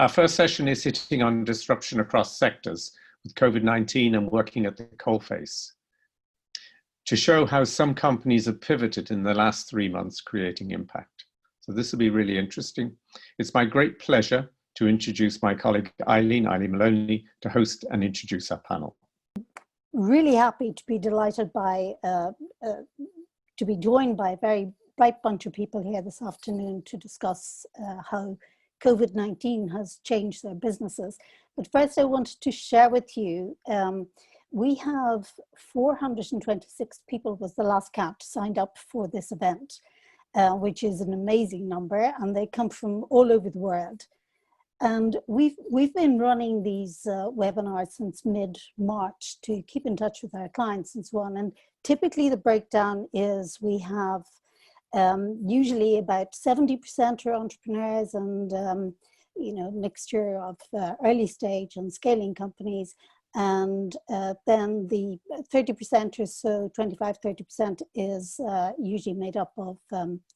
Our first session is hitting on disruption across sectors with COVID-19 and working at the coalface, to show how some companies have pivoted in the last 3 months, creating impact. So this will be really interesting. It's my great pleasure to introduce my colleague Eileen Moloney to host and introduce our panel. Really happy to be delighted by, to be joined by a very bright bunch of people here this afternoon to discuss how COVID-19 has changed their businesses. But first I wanted to share with you, we have 426 people was the last count signed up for this event, which is an amazing number, and they come from all over the world. And we've been running these webinars since mid-March to keep in touch with our clients and so on. And typically the breakdown is we have usually about 70% are entrepreneurs and mixture of early stage and scaling companies, and then the 30% or so, 25-30% is usually made up of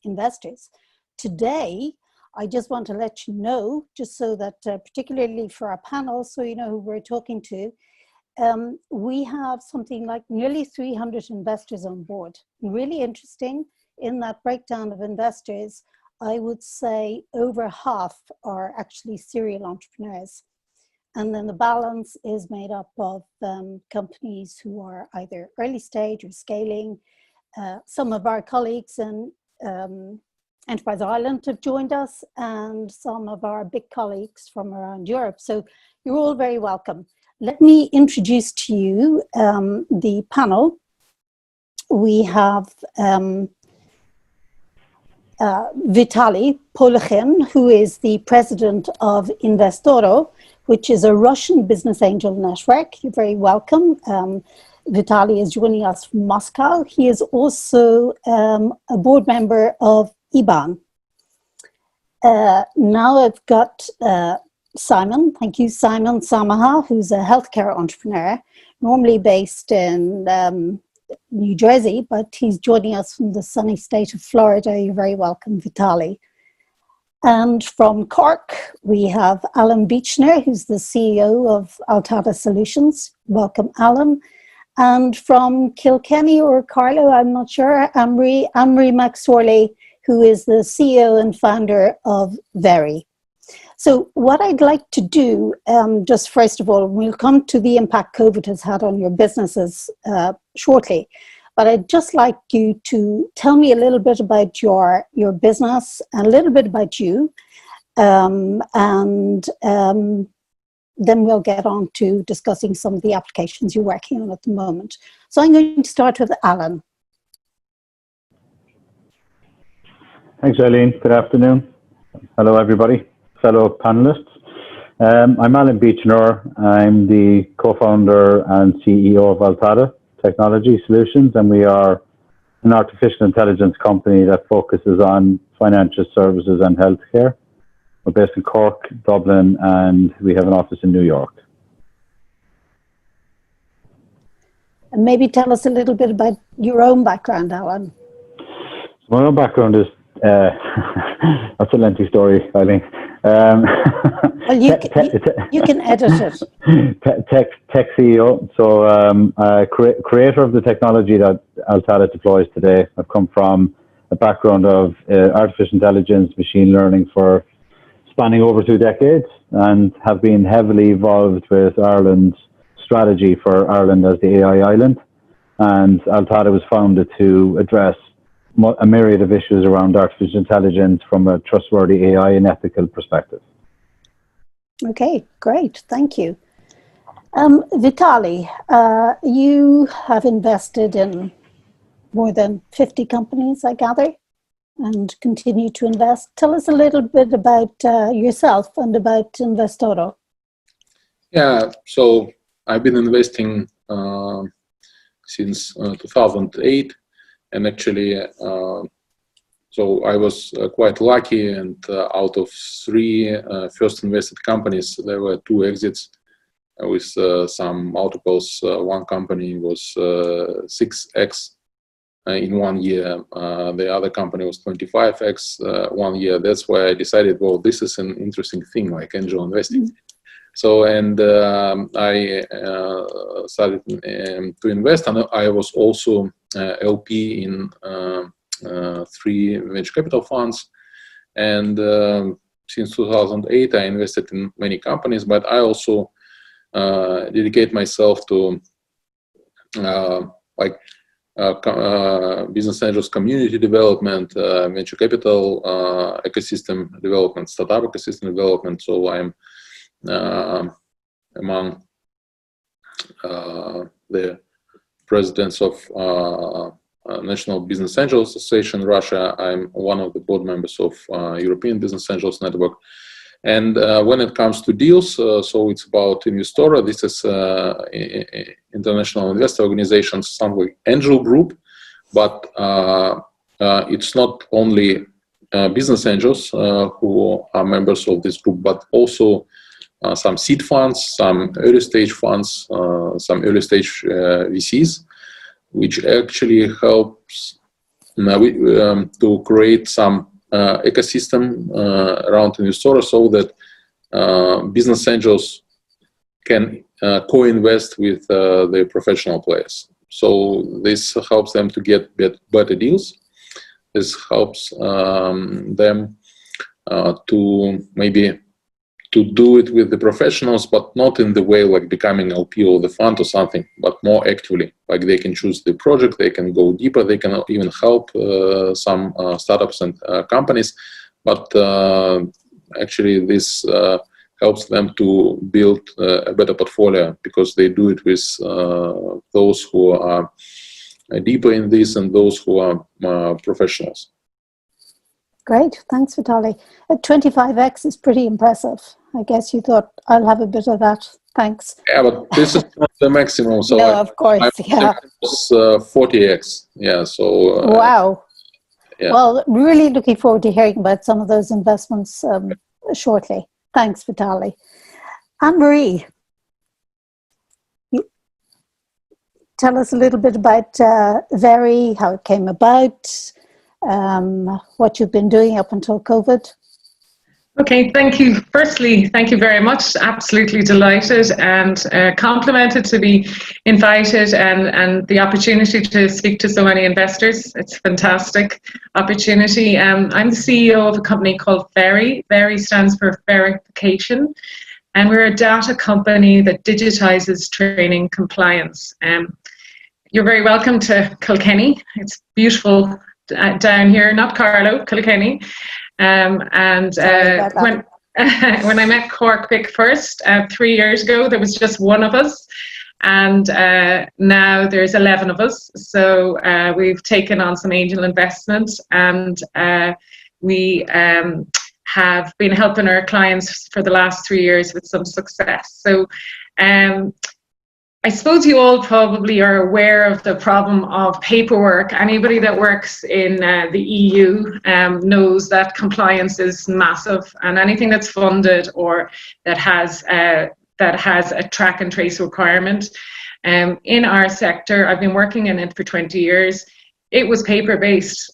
investors. Today I just want to let you know, just so that particularly for our panel, so you know who we're talking to, we have something like nearly 300 investors on board. Really interesting. In that breakdown of investors, I would say over half are actually serial entrepreneurs. And then the balance is made up of companies who are either early stage or scaling. Some of our colleagues in Enterprise Ireland have joined us, and some of our big colleagues from around Europe. So you're all very welcome. Let me introduce to you the panel. We have Vitaly Polekhin, who is the president of Investoro, which is a Russian business angel network. You're very welcome. Vitaly is joining us from Moscow. He is also a board member of IBAN. Now I've got Simon, thank you, Simon Samaha, who's a healthcare entrepreneur, normally based in New Jersey, but he's joining us from the sunny state of Florida. You're very welcome, Vitaly. And from Cork, we have Allan Beechinor, who's the CEO of Altada Solutions. Welcome, Allan. And from Kilkenny or Carlow, I'm not sure, Anne-Marie McSorley, who is the CEO and founder of Veri. So what I'd like to do, just first of all, we'll come to the impact COVID has had on your businesses shortly, but I'd just like you to tell me a little bit about your business and a little bit about you, and then we'll get on to discussing some of the applications you're working on at the moment. So I'm going to start with Allan. Thanks, Eileen. Good afternoon. Hello, everybody. Fellow panelists. I'm Allan Beechinor. I'm the co-founder and CEO of Altada Technology Solutions, and we are an artificial intelligence company that focuses on financial services and healthcare. We're based in Cork, Dublin, and we have an office in New York. And maybe tell us a little bit about your own background, Allan. My own background is, that's a lengthy story, Eileen. Well, you can edit it. Tech CEO, so creator of the technology that Altada deploys today. I've come from a background of artificial intelligence, machine learning for spanning over 2 decades, and have been heavily involved with Ireland's strategy for Ireland as the AI island. And Altada was founded to address a myriad of issues around artificial intelligence from a trustworthy AI and ethical perspective. Okay, great, thank you. Vitaly, you have invested in more than 50 companies, I gather, and continue to invest. Tell us a little bit about yourself and about Investoro. Yeah, so I've been investing since 2008. And actually, so I was quite lucky, and out of 3 first invested companies, there were 2 exits with some multiples. One company was 6x in 1 year. The other company was 25x 1 year. That's why I decided, well, this is an interesting thing, like angel investing. So, and I started to invest, and I was also LP in 3 venture capital funds. And since 2008, I invested in many companies, but I also dedicate myself to business angels community development, venture capital ecosystem development, startup ecosystem development. So I'm among the presidents of National Business Angels Association Russia. I'm one of the board members of European Business Angels Network. And when it comes to deals, so it's about Investora. This is international investor organizations, some like angel group, but it's not only business angels who are members of this group, but also some seed funds, some early stage funds, some early stage VCs, which actually helps to create some ecosystem around Investora, so that business angels can co-invest with the professional players. So this helps them to get better deals. This helps them to maybe to do it with the professionals, but not in the way like becoming LP or the fund or something, but more actively. Like they can choose the project, they can go deeper, they can even help some startups and companies. But actually this helps them to build a better portfolio, because they do it with those who are deeper in this and those who are professionals. Great, thanks, Vitaly. 25x is pretty impressive. I guess you thought, I'll have a bit of that. Thanks. Yeah, but this is not the maximum. So no, of course, yeah. It's 40x. Yeah, so. Wow. Yeah. Well, really looking forward to hearing about some of those investments shortly. Thanks, Vitaly. Anne-Marie, tell us a little bit about Veri, how it came about, what you've been doing up until COVID. Okay, thank you. Firstly, thank you very much. Absolutely delighted and complimented to be invited and the opportunity to speak to so many investors. It's a fantastic opportunity. I'm the CEO of a company called Veri. Veri stands for verification, and we're a data company that digitizes training compliance. You're very welcome to Kilkenny. It's beautiful down here, not Carlow, Kilkenny. When I met CorkBIC first 3 years ago, there was just one of us, and now there's 11 of us. So we've taken on some angel investments, and we have been helping our clients for the last 3 years with some success. So I suppose you all probably are aware of the problem of paperwork. Anybody that works in the EU knows that compliance is massive, and anything that's funded or that has a track and trace requirement. In our sector, I've been working in it for 20 years. It was paper-based.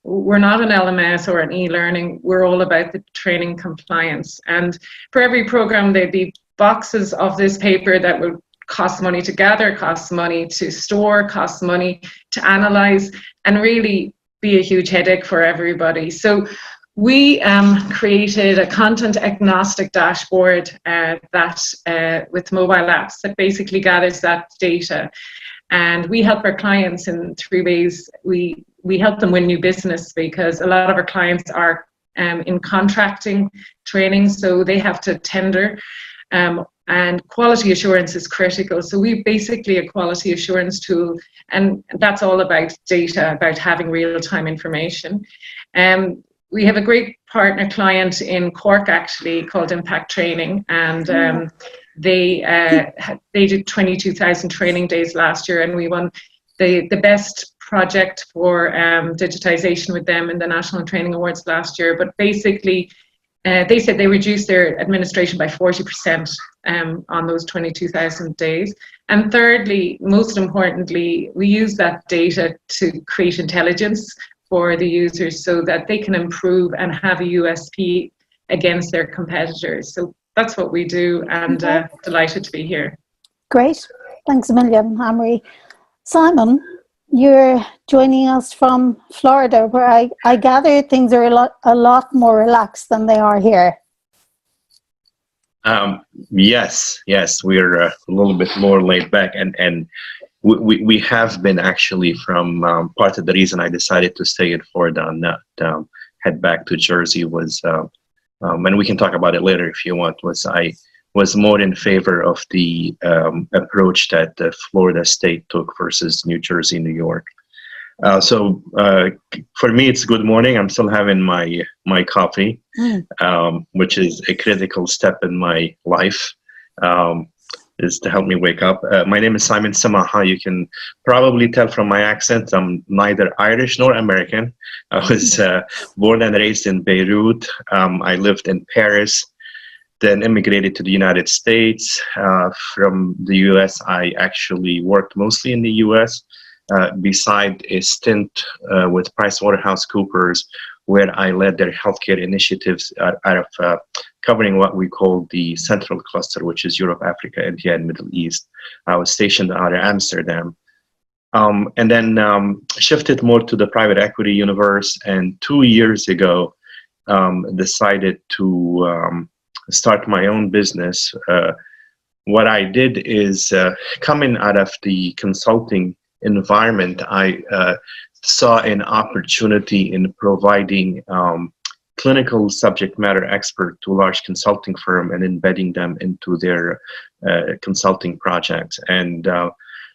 We're not an LMS or an e-learning. We're all about the training compliance. And for every program, there'd be boxes of this paper that would costs money to gather, costs money to store, costs money to analyze, and really be a huge headache for everybody. So we created a content agnostic dashboard with mobile apps that basically gathers that data. And we help our clients in 3 ways. We help them win new business, because a lot of our clients are in contracting training, so they have to tender. And quality assurance is critical. So we're basically a quality assurance tool, and that's all about data, about having real-time information. We have a great partner client in Cork, actually, called Impact Training, and they did 22,000 training days last year, and we won the best project for digitization with them in the National Training Awards last year. But basically, they said they reduced their administration by 40% on those 22,000 days. And thirdly, most importantly, we use that data to create intelligence for the users so that they can improve and have a USP against their competitors. So that's what we do, and delighted to be here. Great. Thanks a million, Anne-Marie. Simon, you're joining us from Florida, where I gather things are a lot more relaxed than they are here. Yes, we're a little bit more laid back, and we have been actually from part of the reason I decided to stay in Florida and not head back to Jersey was, and we can talk about it later if you want, was I was more in favor of the approach that the Florida state took versus New Jersey, New York. So for me, it's good morning. I'm still having my coffee, which is a critical step in my life, is to help me wake up. My name is Simon Samaha. You can probably tell from my accent, I'm neither Irish nor American. I was born and raised in Beirut. I lived in Paris, then immigrated to the United States. From the US, I actually worked mostly in the US, beside a stint with PricewaterhouseCoopers, where I led their healthcare initiatives out of covering what we call the Central Cluster, which is Europe, Africa, India, and Middle East. I was stationed out of Amsterdam. And then shifted more to the private equity universe, and 2 years ago decided to start my own business. What I did is, coming out of the consulting environment, I saw an opportunity in providing clinical subject matter expert to a large consulting firm and embedding them into their consulting projects. And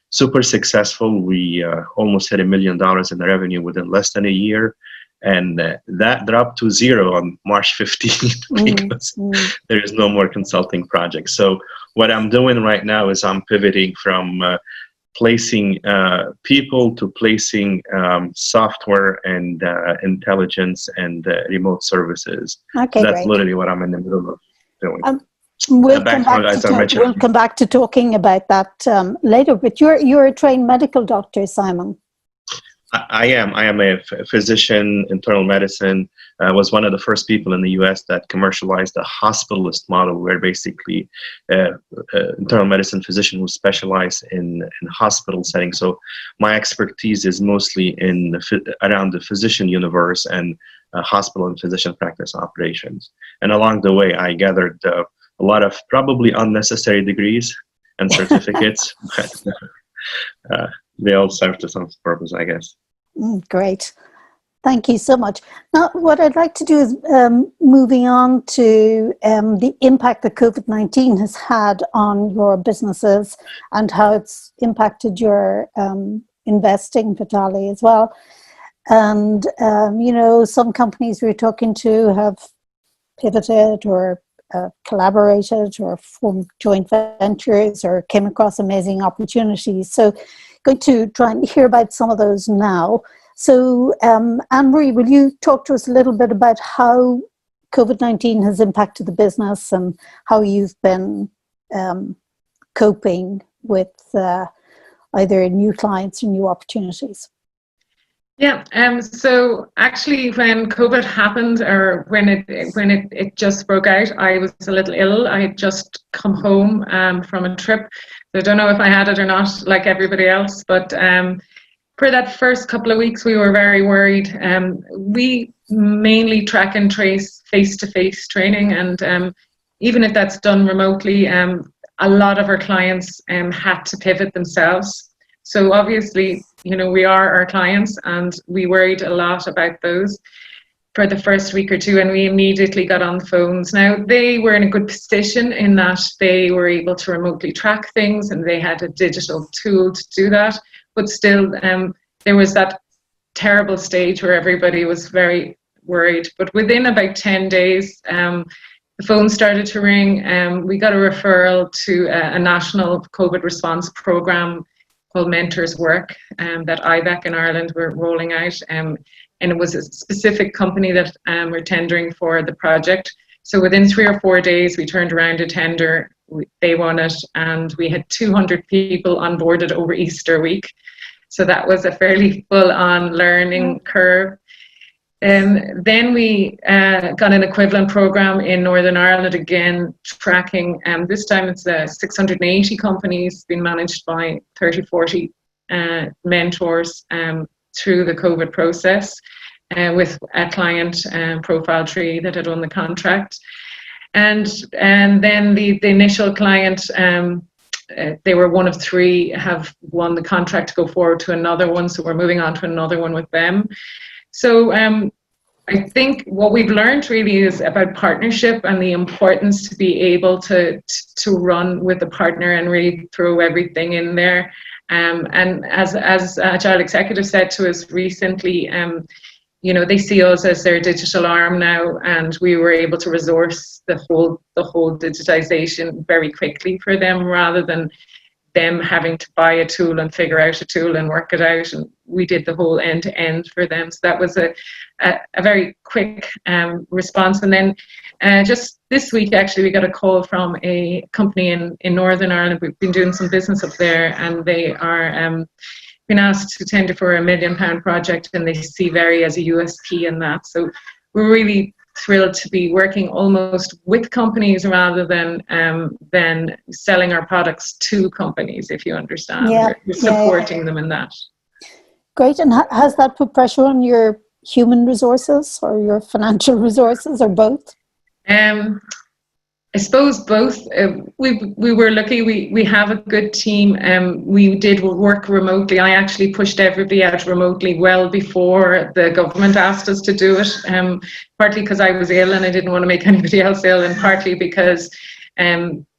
super successful. We almost hit $1 million in revenue within less than a year. And that dropped to zero on March 15th because there is no more consulting projects. So what I'm doing right now is I'm pivoting from placing people to placing software and intelligence and remote services. Okay, so that's great. literally what I'm in the middle of doing. We'll come back to talking about that later. But you're a trained medical doctor, Simon. I am a physician, internal medicine. Was one of the first people in the US that commercialized the hospitalist model, where basically internal medicine physician who specialize in hospital settings. So my expertise is mostly in around the physician universe and hospital and physician practice operations. And along the way, I gathered a lot of probably unnecessary degrees and certificates, but they all serve to some purpose, I guess. Great. Thank you so much. Now, what I'd like to do is moving on to the impact that COVID-19 has had on your businesses and how it's impacted your investing, Vitaliy, as well. And, you know, some companies we're talking to have pivoted or collaborated or formed joint ventures or came across amazing opportunities. So going to try and hear about some of those now. So Anne-Marie, will you talk to us a little bit about how COVID-19 has impacted the business and how you've been coping with either new clients or new opportunities? Yeah, so actually when COVID happened, or when it just broke out, I was a little ill. I had just come home from a trip. So I don't know if I had it or not, like everybody else, but for that first couple of weeks, we were very worried. We mainly track and trace face-to-face training, and even if that's done remotely, a lot of our clients had to pivot themselves. So obviously, you know, we are our clients, and we worried a lot about those for the first week or two, and we immediately got on the phones. Now, they were in a good position in that they were able to remotely track things, and they had a digital tool to do that. But still, there was that terrible stage where everybody was very worried. But within about 10 days, the phone started to ring. We got a referral to a national COVID response program called Mentors Work that IVEC in Ireland were rolling out. And it was a specific company that were tendering for the project. So within 3 or 4 days, we turned around a tender. They won it, and we had 200 people onboarded over Easter week. So that was a fairly full-on learning curve. Then we got an equivalent program in Northern Ireland, again tracking. This time it's 680 companies, being managed by 30, 40 mentors through the COVID process, with a client profile tree that had won the contract. And then the initial client, they were one of 3, have won the contract to go forward to another one. So we're moving on to another one with them. So I think what we've learned really is about partnership and the importance to be able to run with a partner and really throw everything in there. And as Agile Executive said to us recently, you know, they see us as their digital arm now, and we were able to resource the whole digitization very quickly for them, rather than them having to buy a tool and figure out a tool and work it out. And we did the whole end to end for them. So that was a very quick response. And then just this week, actually, we got a call from a company in Northern Ireland. We've been doing some business up there, and they are been asked to tender for a £1 million project, and they see Veri as a USP in that. So we're really thrilled to be working almost with companies rather than selling our products to companies, if you understand. Yeah. We're supporting them in that. Great. And has that put pressure on your human resources or your financial resources, or both? I suppose both. We were lucky. We have a good team. We did work remotely. I actually pushed everybody out remotely well before the government asked us to do it. Partly because I was ill and I didn't want to make anybody else ill, and partly because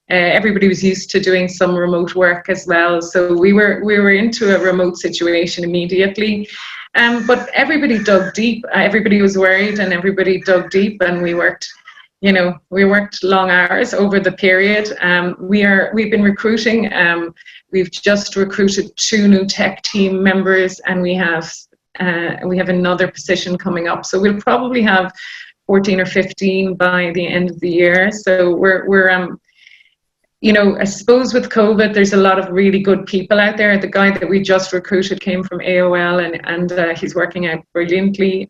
everybody was used to doing some remote work as well. So we were into a remote situation immediately. But everybody dug deep. Everybody was worried, and everybody dug deep, and we worked. You know, we worked long hours over the period. We've been recruiting. We've just recruited 2 new tech team members, and we have another position coming up. So we'll probably have 14 or 15 by the end of the year. So we're you know, I suppose with COVID, there's a lot of really good people out there. The guy that we just recruited came from AOL, and he's working out brilliantly.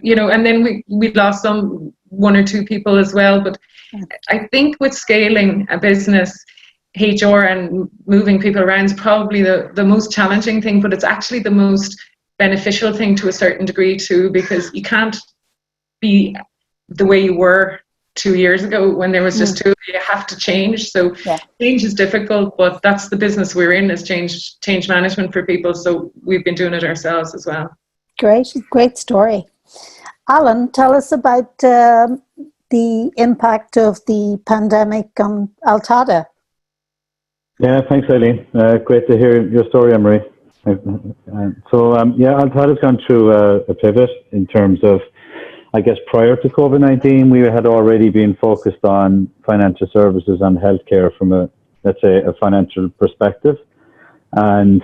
You know, and then we lost 1 or 2 people as well. But I think with scaling a business, HR and moving people around is probably the most challenging thing, but it's actually the most beneficial thing to a certain degree too, because you can't be the way you were 2 years ago when there was just 2. You have to change. So change is difficult, but that's the business we're in, is change management for people. So we've been doing it ourselves as well. Great story. Allan, tell us about the impact of the pandemic on Altada. Yeah, thanks, Eileen. Great to hear your story, Emery. Altada's gone through a pivot in terms of, I guess, prior to COVID-19, we had already been focused on financial services and healthcare from a financial perspective. And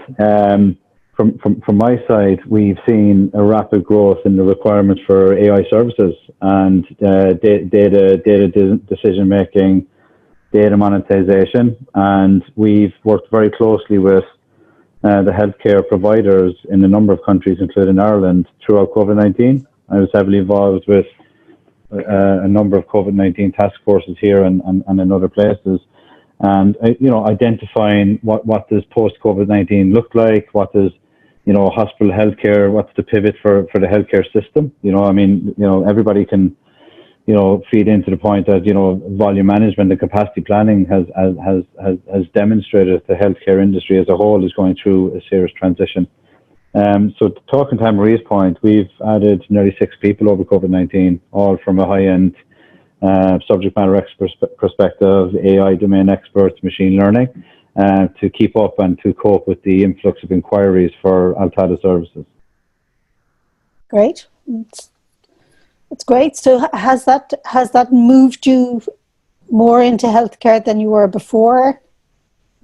from my side, we've seen a rapid growth in the requirements for AI services and data decision making, data monetization, and we've worked very closely with the healthcare providers in a number of countries, including Ireland, throughout COVID-19. I was heavily involved with a number of COVID-19 task forces here and in other places. And, you know, identifying what does post-COVID-19 look like, what does, you know, hospital healthcare, what's the pivot for the healthcare system? You know, I mean, you know, everybody can, you know, feed into the point that, you know, volume management and capacity planning has demonstrated that the healthcare industry as a whole is going through a serious transition. So talking to Anne-Marie's point, we've added nearly 6 people over COVID-19, all from a high-end subject matter expert perspective, AI domain experts, machine learning, to keep up and to cope with the influx of inquiries for Altada services. Great. It's great. So has that moved you more into healthcare than you were before?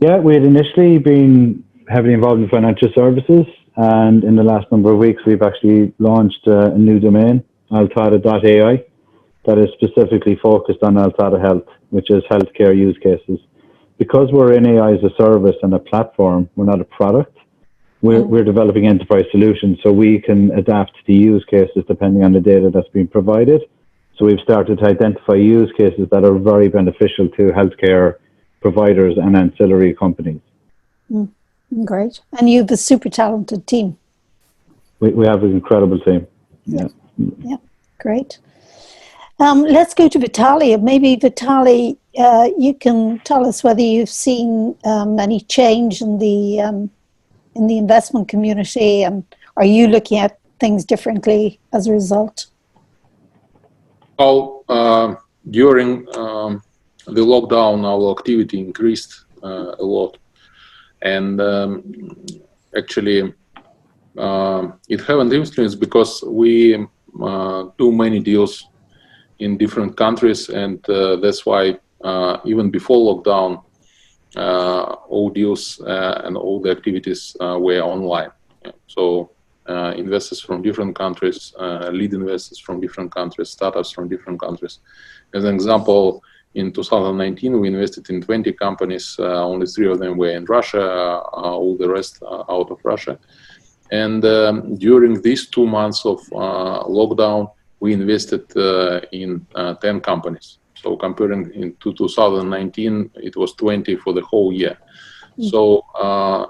Yeah, we had initially been heavily involved in financial services, and in the last number of weeks we've actually launched a new domain, altada.ai, that is specifically focused on Altada Health, which is healthcare use cases. Because we're in AI as a service and a platform, we're not a product. We're developing enterprise solutions, so we can adapt the use cases depending on the data that's being provided. So we've started to identify use cases that are very beneficial to healthcare providers and ancillary companies. Great. And you have a super talented team. We have an incredible team. Yeah, great. Let's go to Vitaliy. Maybe Vitaliy, you can tell us whether you've seen any change in the investment community, and are you looking at things differently as a result? Well, during the lockdown, our activity increased a lot, and actually it had an influence because we do many deals in different countries, and that's why even before lockdown, all deals and all the activities were online. So investors from different countries, lead investors from different countries, startups from different countries. As an example, in 2019, we invested in 20 companies. Only 3 of them were in Russia, all the rest out of Russia. And during these 2 months of lockdown, we invested in 10 companies. So comparing into 2019, it was 20 for the whole year. So,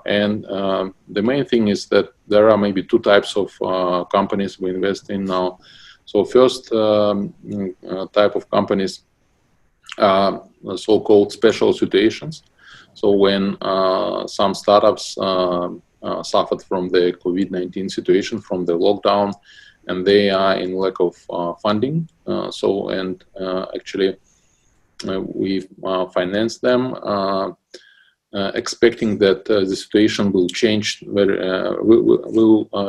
the main thing is that there are maybe 2 types of companies we invest in now. So first type of companies are so-called special situations. So when some startups suffered from the COVID-19 situation, from the lockdown, and they are in lack of funding. Actually, we finance them, expecting that the situation will change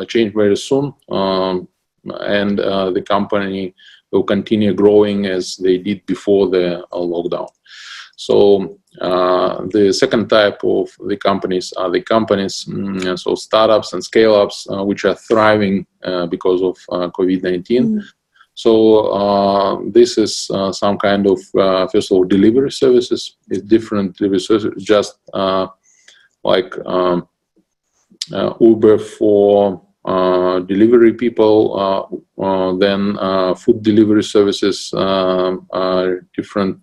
change very soon, and the company will continue growing as they did before the lockdown. So the second type of the companies are the companies, so startups and scale-ups, which are thriving because of COVID-19. So this is some kind of, first of all, delivery services. It's different delivery services, just like Uber for delivery people, then food delivery services, different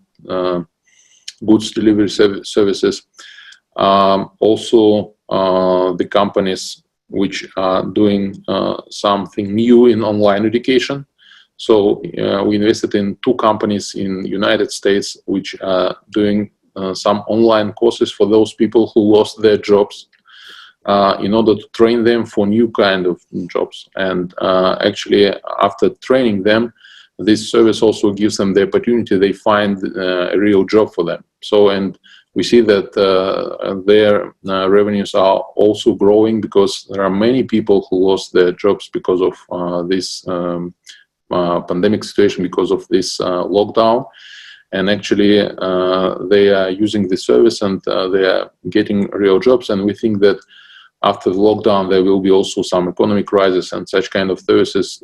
goods delivery services. Also, the companies which are doing something new in online education. So we invested in 2 companies in United States which are doing some online courses for those people who lost their jobs, in order to train them for new kind of jobs. And actually, after training them, this service also gives them the opportunity, they find a real job for them. So, and we see that their revenues are also growing because there are many people who lost their jobs because of this pandemic situation, because of this lockdown. And actually, they are using the service and they are getting real jobs. And we think that after the lockdown, there will be also some economic crisis, and such kind of services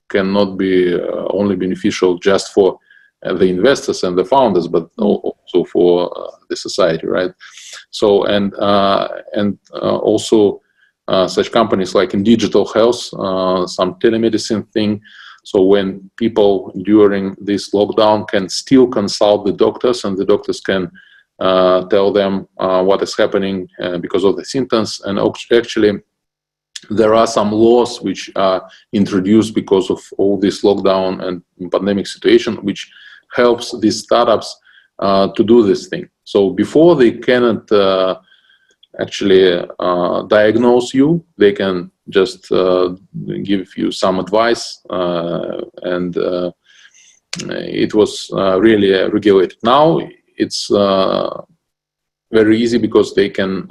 cannot be only beneficial just for the investors and the founders, but also for the society, right? So, and also such companies like in digital health, some telemedicine thing. So when people during this lockdown can still consult the doctors, and the doctors can tell them what is happening because of the symptoms. And actually, there are some laws which are introduced because of all this lockdown and pandemic situation, which helps these startups to do this thing. So before they cannot actually diagnose you, they can just give you some advice, and it was really regulated. Now it's very easy because they can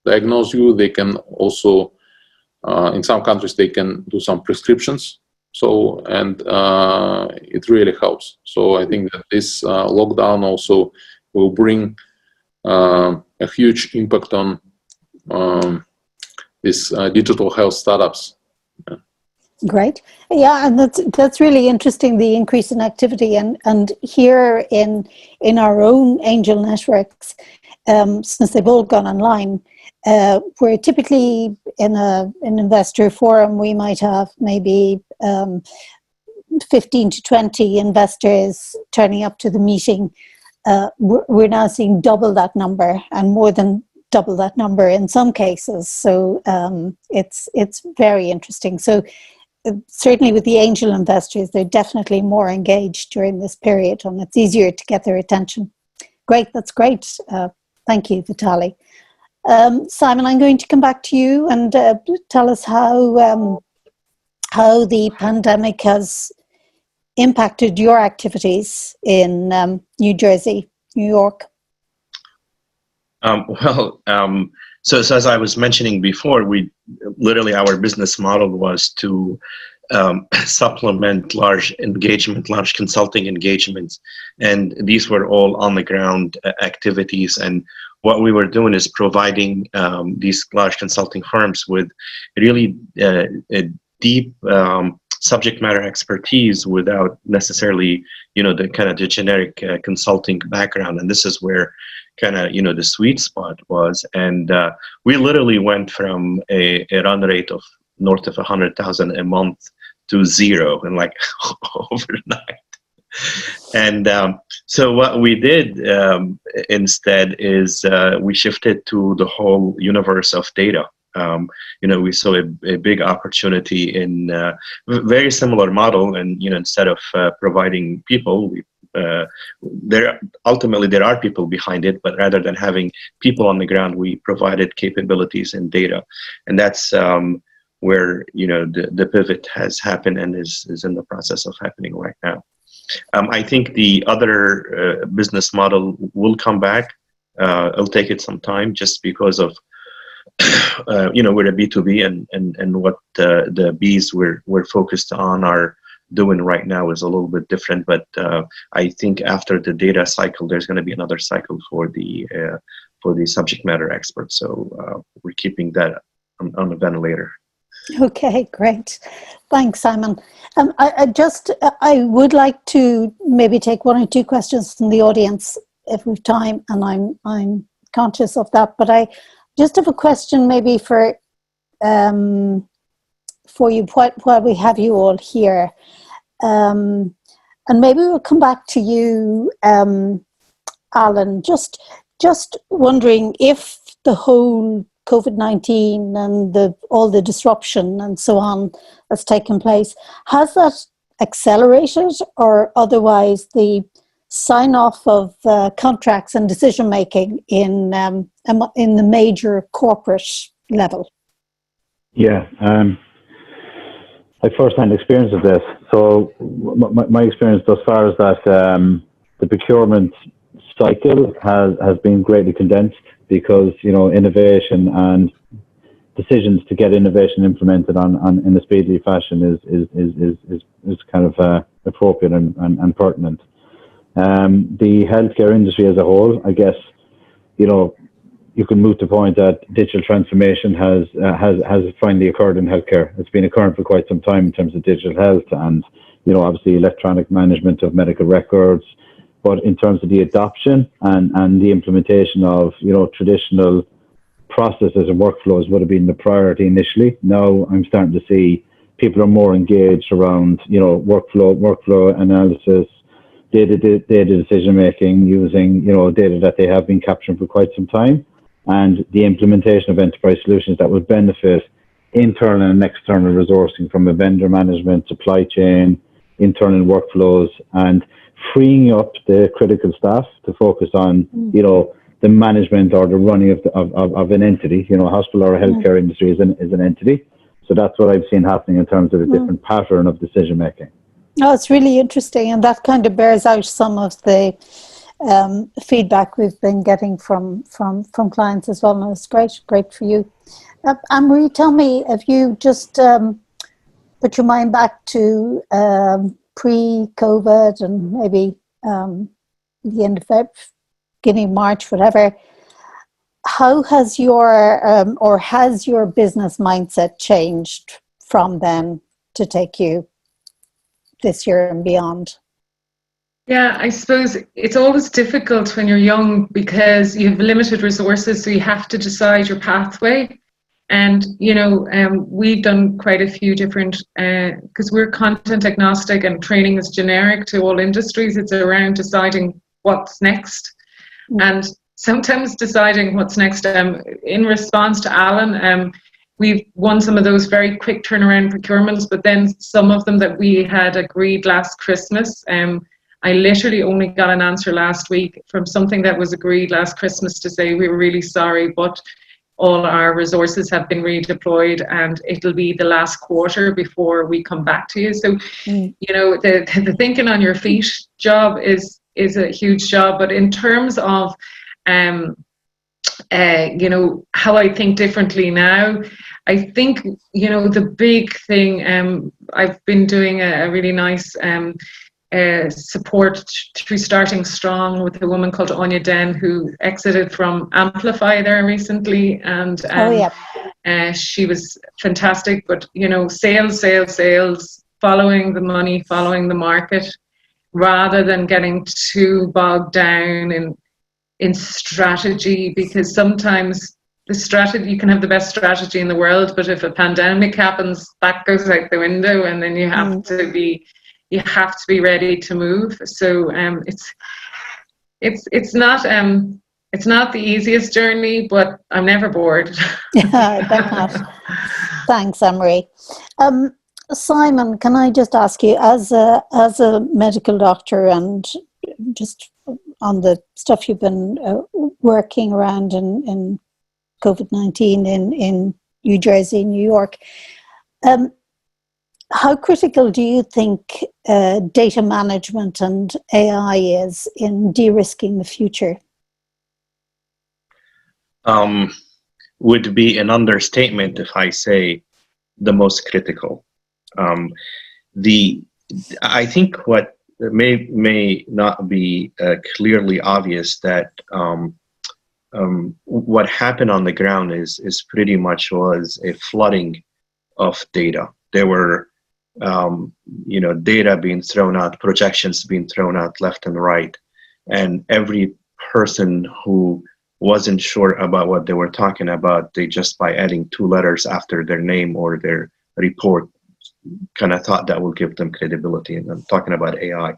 diagnose you. They can also, in some countries, they can do some prescriptions. So, and it really helps. So I think that this lockdown also will bring a huge impact on these digital health startups. Great. Yeah, and that's really interesting, the increase in activity. And here in our own angel networks, since they've all gone online, we're typically in an investor forum, we might have maybe 15 to 20 investors turning up to the meeting. We're now seeing double that number, and more than double that number in some cases. So it's very interesting. So certainly with the angel investors, they're definitely more engaged during this period, and it's easier to get their attention. Great, that's great. Thank you, Vitaliy. Simon, I'm going to come back to you and tell us how the pandemic has impacted your activities in New Jersey, New York. So as I was mentioning before, our business model was to supplement large consulting engagements, and these were all on the ground activities. And what we were doing is providing these large consulting firms with really a deep subject matter expertise without necessarily, the kind of the generic consulting background. And this is where kind of, the sweet spot was. And we literally went from a run rate of north of 100,000 a month to zero in like overnight. And so what we did instead is we shifted to the whole universe of data. We saw a big opportunity in a very similar model, and instead of providing people, there are people behind it, but rather than having people on the ground, we provided capabilities and data, and that's where the pivot has happened and is in the process of happening right now. I think the other business model will come back. It'll take it some time, just because of we're a B2B, and what the Bs we're focused on are doing right now is a little bit different. But I think after the data cycle, there's going to be another cycle for the subject matter experts. So we're keeping that on the ventilator. Okay, great. Thanks, Simon. I would like to maybe take one or two questions from the audience if we've time, and I'm conscious of that. But I just have a question maybe for you while we have you all here. And maybe we'll come back to you, Allan, just wondering if the whole COVID-19 and all the disruption and so on that's taken place, has that accelerated or otherwise the sign-off of contracts and decision-making in the major corporate level? Yeah, I have first-hand experience of this. So my experience thus far is that the procurement cycle has been greatly condensed, because innovation and decisions to get innovation implemented in a speedily fashion is kind of appropriate and pertinent. The healthcare industry as a whole, I guess, you can move to the point that digital transformation has finally occurred in healthcare. It's been occurring for quite some time in terms of digital health and, obviously electronic management of medical records. But in terms of the adoption and the implementation of, traditional processes and workflows would have been the priority initially. Now I'm starting to see people are more engaged around, workflow analysis, data decision making, using, data that they have been capturing for quite some time, and the implementation of enterprise solutions that would benefit internal and external resourcing from a vendor management, supply chain, internal workflows, and freeing up the critical staff to focus on, the management or the running of an entity. A hospital or a healthcare industry is an entity. So that's what I've seen happening in terms of a different pattern of decision making. Oh, it's really interesting, and that kind of bears out some of the feedback we've been getting from clients as well. And it's great for you. Anne-Marie, tell me, if you just put your mind back to pre-COVID and maybe the end of February, beginning of March, whatever, how has your business mindset changed from then to take you this year and beyond? Yeah, I suppose it's always difficult when you're young because you have limited resources, so you have to decide your pathway. And, you know, we've done quite a few different, because we're content agnostic and training is generic to all industries. It's around deciding what's next. And sometimes deciding what's next. In response to Allan, we've won some of those very quick turnaround procurements, but then some of them that we had agreed last Christmas, I literally only got an answer last week from something that was agreed last Christmas to say we were really sorry, but all our resources have been redeployed and it'll be the last quarter before we come back to you. So, you know, the thinking on your feet job is a huge job. But in terms of, you know, how I think differently now, I think, you know, the big thing, I've been doing a really nice support through Starting Strong with a woman called Anya Den who exited from Amplify there recently, and she was fantastic. But you know, sales, following the money, following the market, rather than getting too bogged down in strategy, because sometimes the strategy, you can have the best strategy in the world, but if a pandemic happens, that goes out the window, and then you have to be ready to move. So it's not the easiest journey, but I'm never bored. Thanks, Anne-Marie. Simon, can I just ask you, as a medical doctor and just on the stuff you've been working around in COVID-19 in New Jersey, New York, how critical do you think data management and AI is in de-risking the future? Would be an understatement if I say the most critical. I think what may not be clearly obvious that what happened on the ground is pretty much was a flooding of data. There were you know, data being thrown out, projections being thrown out left and right, and every person who wasn't sure about what they were talking about, they just by adding 2 letters after their name or their report kind of thought that would give them credibility. And I'm talking about AI.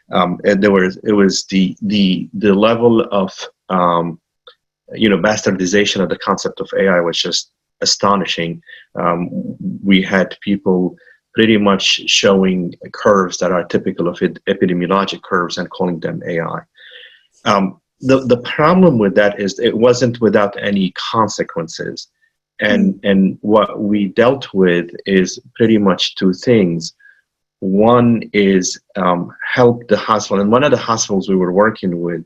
And it was the level of you know, bastardization of the concept of AI was just astonishing. We had people pretty much showing curves that are typical of epidemiologic curves and calling them AI. The problem with that is it wasn't without any consequences. And what we dealt with is pretty much 2 things. One is help the hospital. And one of the hospitals we were working with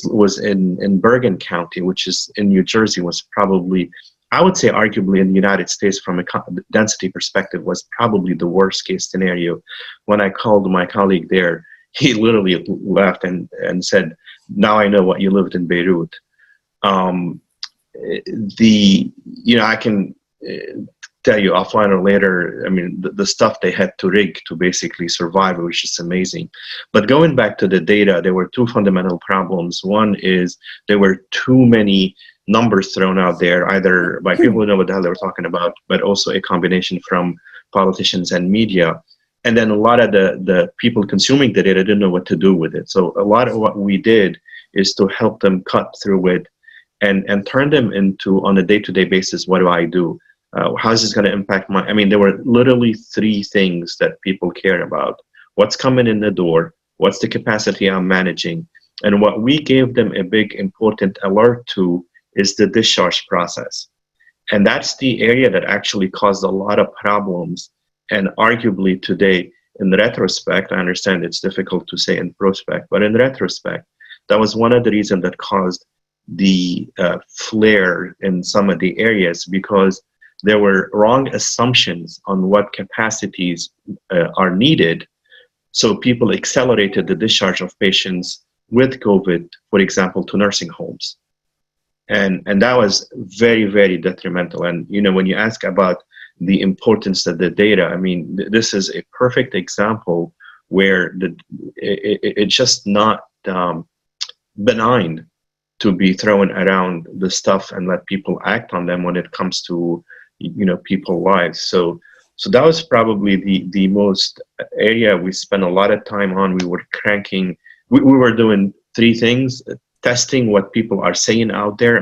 was in Bergen County, which is in New Jersey, was probably, I would say arguably in the United States from a density perspective, was probably the worst case scenario. When I called my colleague there, he literally laughed and said, now I know what you lived in Beirut. You know, I can tell you offline or later, I mean, the stuff they had to rig to basically survive, which is amazing. But going back to the data, there were 2 fundamental problems. One is there were too many numbers thrown out there, either by people who know what the hell they were talking about, but also a combination from politicians and media. And then a lot of the people consuming the data didn't know what to do with it. So a lot of what we did is to help them cut through it and turn them into, on a day-to-day basis, what do I do? How is this going to impact I mean, there were literally 3 things that people care about. What's coming in the door? What's the capacity I'm managing? And what we gave them a big, important alert to is the discharge process. And that's the area that actually caused a lot of problems. And arguably today, in retrospect, I understand it's difficult to say in prospect, but in retrospect, that was one of the reasons that caused the flare in some of the areas, because there were wrong assumptions on what capacities are needed. So people accelerated the discharge of patients with COVID, for example, to nursing homes. And that was very, very detrimental. And, you know, when you ask about the importance of the data. I mean, this is a perfect example where it's just not benign to be throwing around the stuff and let people act on them when it comes to, you know, people's lives. So that was probably the most area we spent a lot of time on. We were cranking, we were doing three things: testing what people are saying out there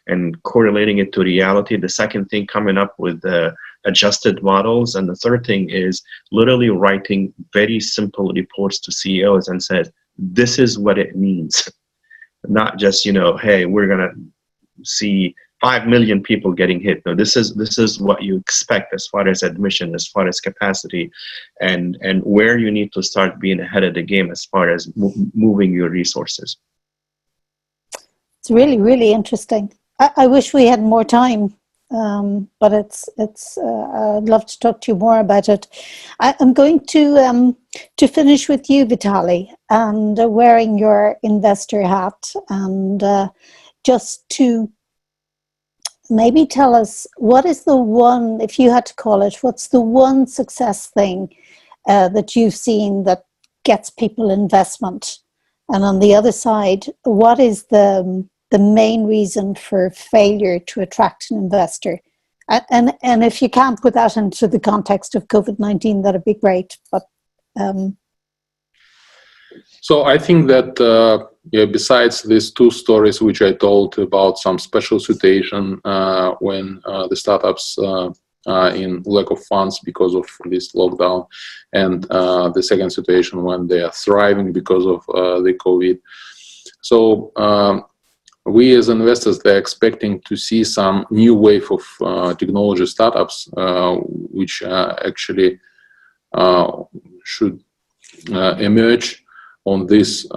and correlating it to reality. The second thing, coming up with adjusted models. And the third thing is literally writing very simple reports to CEOs and said, this is what it means. Not just, you know, hey, we're going to see 5 million people getting hit. No, this is what you expect as far as admission, as far as capacity, and where you need to start being ahead of the game as far as moving your resources. It's really, really interesting. I wish we had more time, but I'd love to talk to you more about it. I'm going to finish with you, Vitaliy, and wearing your investor hat, and just to maybe tell us, what is the one, if you had to call it, what's the one success thing that you've seen that gets people investment? And on the other side, what is the main reason for failure to attract an investor? And if you can't put that into the context of COVID-19, that'd be great. But so I think that besides these two stories which I told about some special situation when the startups in lack of funds because of this lockdown, and the second situation when they are thriving because of the COVID. So we as investors, they're expecting to see some new wave of technology startups which actually should emerge on this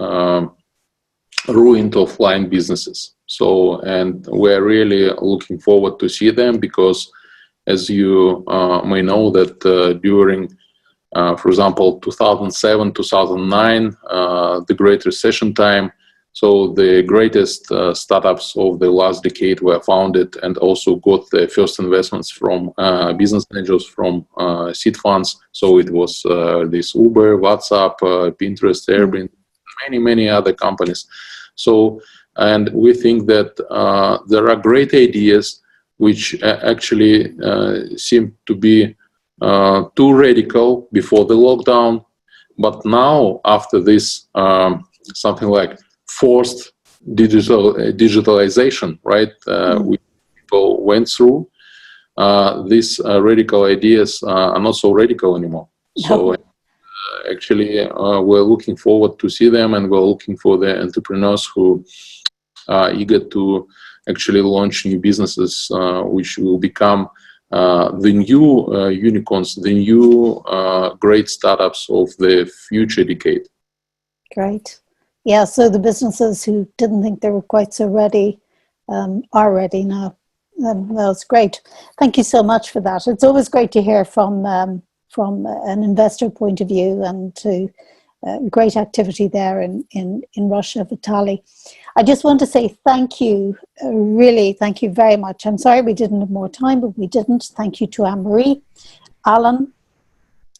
ruined offline businesses. So, and we're really looking forward to see them, because as you may know that during, for example, 2007, 2009, the Great Recession time, so the greatest startups of the last decade were founded and also got their first investments from business angels, from seed funds. So it was this Uber, WhatsApp, Pinterest, Airbnb, many other companies. So, and we think that there are great ideas which actually seem to be too radical before the lockdown, but now after this something like forced digitalization, right? People went through. These radical ideas are not so radical anymore. So actually, we're looking forward to see them, and we're looking for the entrepreneurs who are eager to actually launch new businesses, which will become the new unicorns, the new great startups of the future decade. Great. Yeah, so the businesses who didn't think they were quite so ready are ready now. That's great. Thank you so much for that. It's always great to hear from an investor point of view, and to great activity there in Russia, Vitaliy. I just want to say thank you, really, thank you very much. I'm sorry we didn't have more time, but we didn't. Thank you to Anne-Marie, Allan,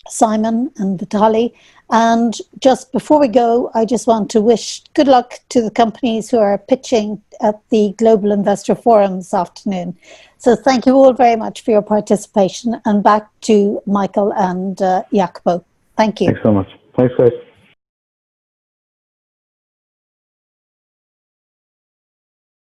Simon and Vitaliy. And just before we go, I just want to wish good luck to the companies who are pitching at the Global Investor Forum this afternoon. So thank you all very much for your participation, and back to Michael and Jacopo. Thank you. Thanks so much. Thanks, guys.